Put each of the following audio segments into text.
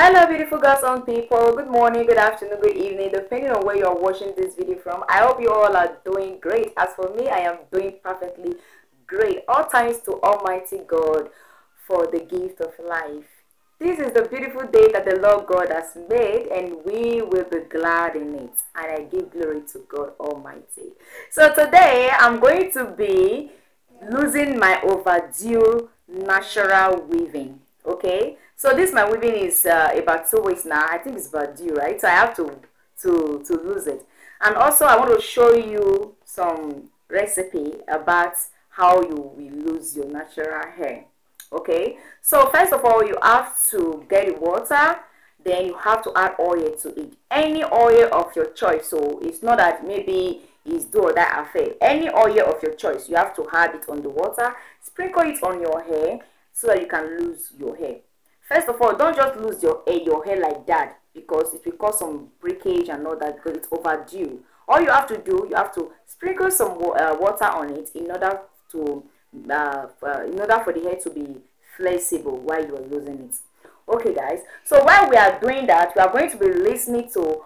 Hello beautiful girls and people, good morning, good afternoon, good evening, depending on where you're watching this video from. I hope you all are doing great. As for me, I am doing perfectly great. All thanks to Almighty God for the gift of life. This is the beautiful day that the Lord God has made, and we will be glad in it. And I give glory to God Almighty. So today I'm going to be losing my overdue natural weaving. Okay, so this my weaving is about 2 weeks now. I think it's about due, right? So I have to lose it. And also I want to show you some recipe about how you will lose your natural hair. Okay, so first of all, you have to get the water, then you have to add oil to it, any oil of your choice. So it's not that maybe it's do or die affair. Any oil of your choice, you have to add it on the water, sprinkle it on your hair so that you can lose your hair. First of all, don't just lose your hair like that, because it will cause some breakage and all that, because it's overdue. All you have to do, you have to sprinkle some water on it in order to for the hair to be flexible while you are losing it. Okay guys, so while we are doing that, we are going to be listening to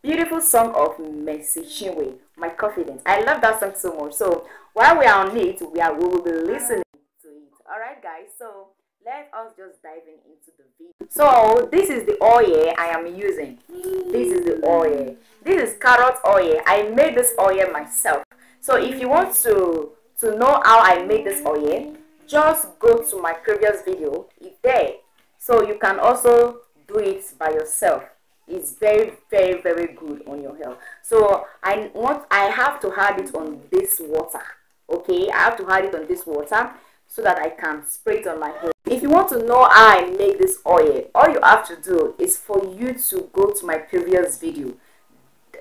beautiful song of Mercy Chinwe, My Confidence. I love that song so much. So while we are on it, we will be listening to it. All right guys, so let us just dive into the video. So this is the oil I am using. This is the oil. This is carrot oil. I made this oil myself. So if you want to know how I made this oil, just go to my previous video. It's there. So you can also do it by yourself. It's very good on your hair. So I have to add it on this water. Okay, I have to add it on this water so that I can spray it on my hair. If you want to know how I make this oil, all you have to do is for you to go to my previous video.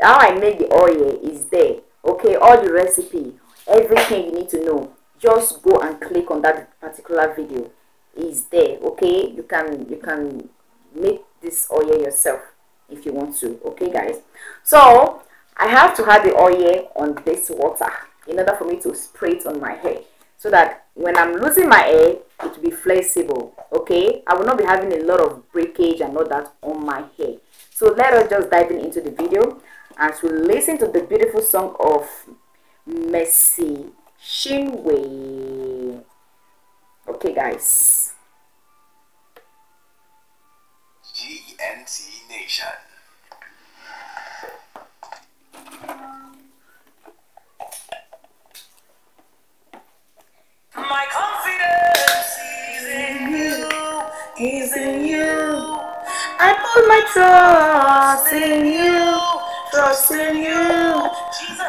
How I make the oil is there. Okay, all the recipe, everything you need to know, just go and click on that particular video. Is there. Okay, you can make this oil yourself if you want to. Okay guys, so I have to add the oil on this water in order for me to spray it on my hair, so that when I'm losing my hair, it will be flexible. Okay, I will not be having a lot of breakage and all that on my hair. So let us just dive into the video as we listen to the beautiful song of Mercy Chinwe. Okay guys. GNT Nation. My confidence is in you, is in you. I put my trust in you, trust in you.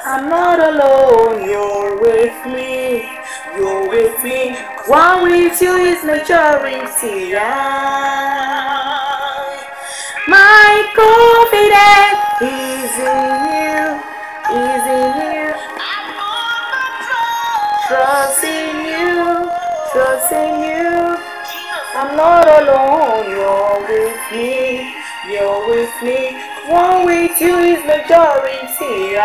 I'm not alone, you're with me, you're with me. One with you is majority. My confidence is in you, is in you. Trust in you, trust in you. I'm not alone, you're with me, you're with me. One with you is majority.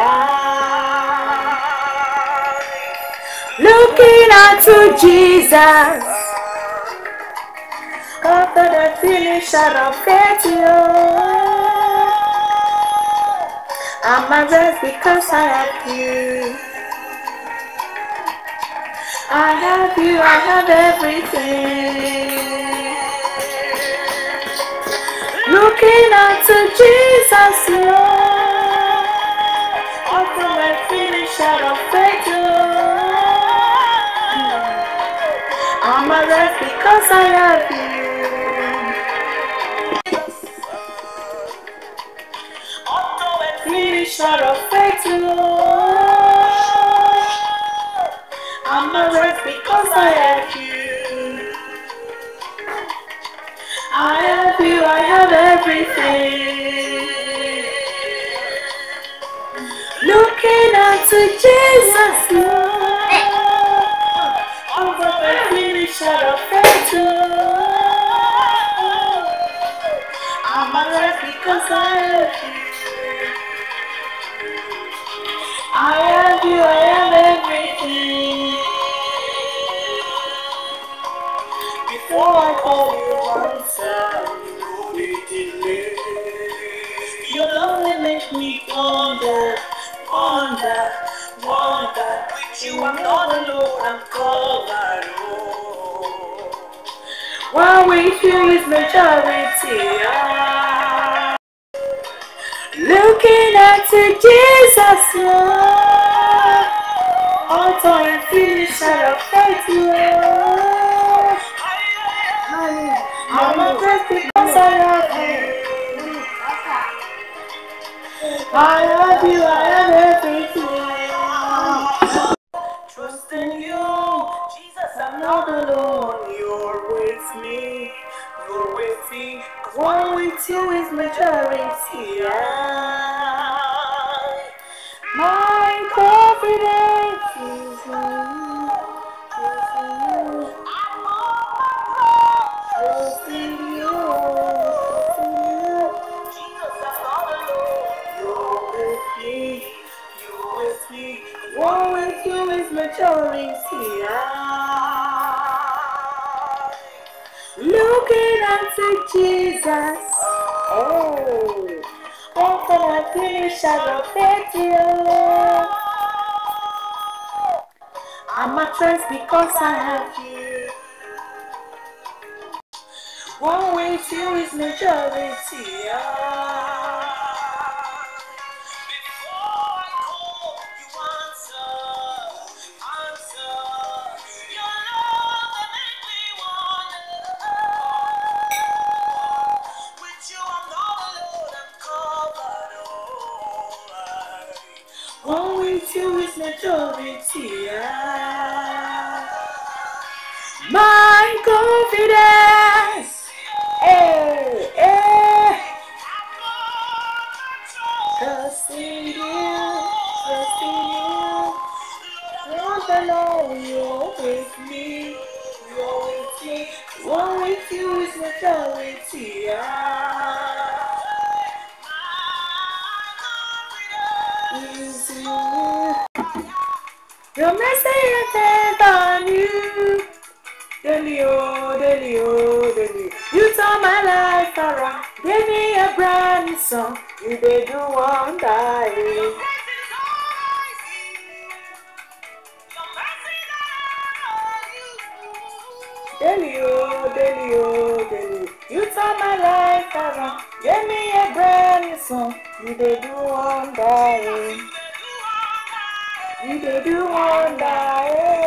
Looking unto Jesus, after the finish of faith, I'm at rest because I have you. I have you, I have everything. Looking unto Jesus, Lord, after my finish of faith, I'm at rest because I have you. After my finish of faith, I'm at rest because I have you. I have you, I have everything. Looking unto Jesus, Lord, over the finish of faith. I'm at rest because I have you. I have you, I have everything. Before I call you answer, delay. Your love will make me wonder, wonder, wonder. With you I'm not alone, I'm called my own. One with you is majority. Looking at Jesus, Lord, author and finisher of faith, Lord. I'm not just because I love you. I love you, I have everything. Trust in you, Jesus, I'm not alone. You're with me, you're with me. 'Cause one with you is majority. My confidence is in you. Trust in you, trust in you. Jesus, I'm not alone. You're with me, you're with me. One with you is majority. Looking unto Jesus. Oh, author and finisher of faith, Lord. I'm a trust because I have you. One with you is majority. Before I call, you answer, answer. Your love that make me wonder. With you I'm not alone, I'm covered all. One with you is majority. My confidence. Hey, hey. Trust in you, trust in you. Lord alone, you're with me, you're with me. One with you is majority. Is you. Your mercy is on you. Daily, oh, daily, oh, daily. You turn my life around. Give me a brand new song. You did do one die. Daily, oh, daily, oh, daily. You turn my life around. Give me a brand new song. You did do one die. You did do one die.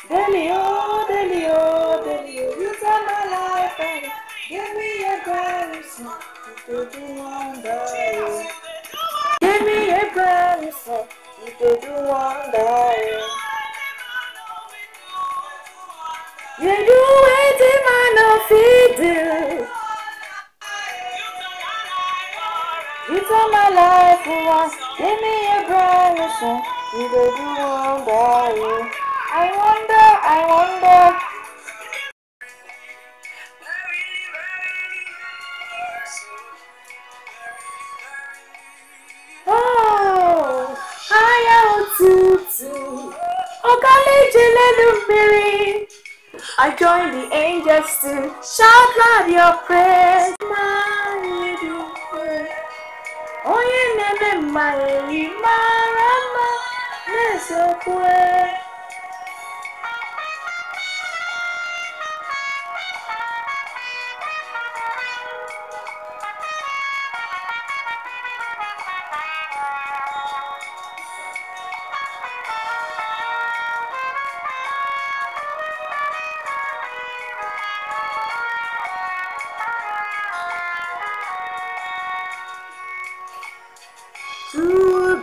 Daily, oh, daily, oh, daily, oh, you turn my life around. Give me a brand new song. You did do one die. Give me a brand new song. You did do one die. You do it in my no feed do. You turn my life around. Give me a brand new song. You did do one die. I wonder. Oh, I am tutu. Okalije lelu mmiri. I join the angels to shout loud your praise. Onye neme mmaeli marama nesokwe.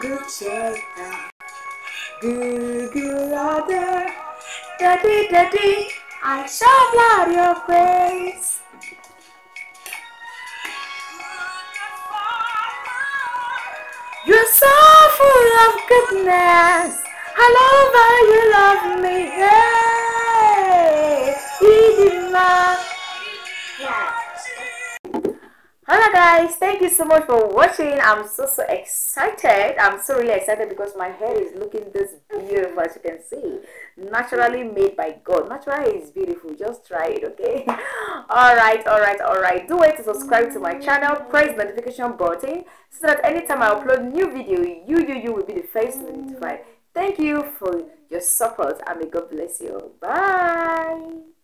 Good Shepherd, good Father, Daddy, I shall loud your praise. You're so full of goodness. I love how you love me. Hey, he did not. Alright guys, thank you so much for watching. I'm so excited. I'm so really excited because my hair is looking this beautiful, as you can see. Naturally made by God. Naturally is beautiful. Just try it, okay? Alright. Do wait to subscribe to my channel. Press the notification button so that anytime I upload new video, you will be the first to be notified. Thank you for your support and may God bless you. Bye.